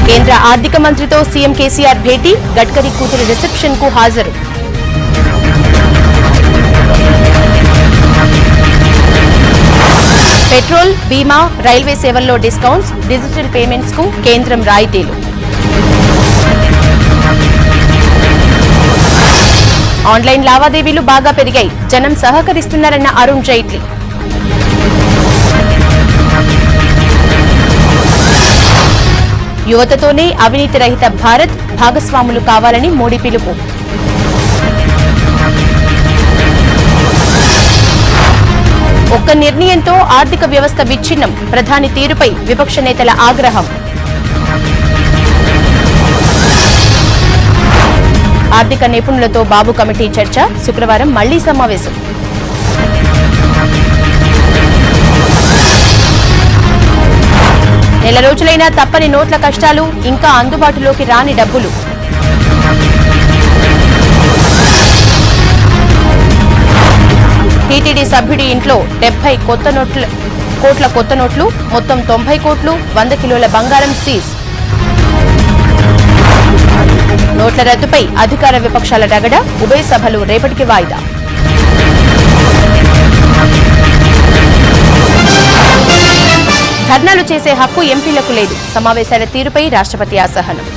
కేంద్ర ఆర్థిక మంత్రితో సీఎం కేసీఆర్ భేటీ, గడ్కరీ కూతురు రిసెప్షన్ కు హాజరు. పెట్రోల్, బీమా, రైల్వే సేవల్లో డిస్కౌంట్స్, డిజిటల్ పేమెంట్స్ కు కేంద్రం రాయితీలు. ఆన్లైన్ లావాదేవీలు బాగా పెరిగాయి, జనం సహకరిస్తున్నారన్న అరుణ్ జైట్లీ. యువతతోనే అవినీతి రహిత భారత్, భాగస్వాములు కావాలని మోడీ పిలుపు. ఒక్క నిర్ణయంతో ఆర్థిక వ్యవస్థ విచ్ఛిన్నం, ప్రధాని తీరుపై విపక్ష నేతల ఆగ్రహం. ఆర్థిక నిపుణులతో బాబు కమిటీ చర్చ, శుక్రవారం మళ్లీ సమావేశం. నెల రోజులైనా తప్పని నోట్ల కష్టాలు, ఇంకా అందుబాటులోకి రాని డబ్బులు. టీటీడీ సభ్యుడి ఇంట్లో 70 కోట్ల కొత్త నోట్లు, మొత్తం 90 కోట్లు, 100 కిలోల బంగారం సీజ్. నోట్ల రద్దుపై అధికార విపక్షాల రగడ, ఉభయ సభలు రేపటికి వాయిదా. ధర్నాలు చేసే హక్కు ఎంపీలకు లేదు, సమావేశాల తీరుపై రాష్ట్రపతి అసహనం.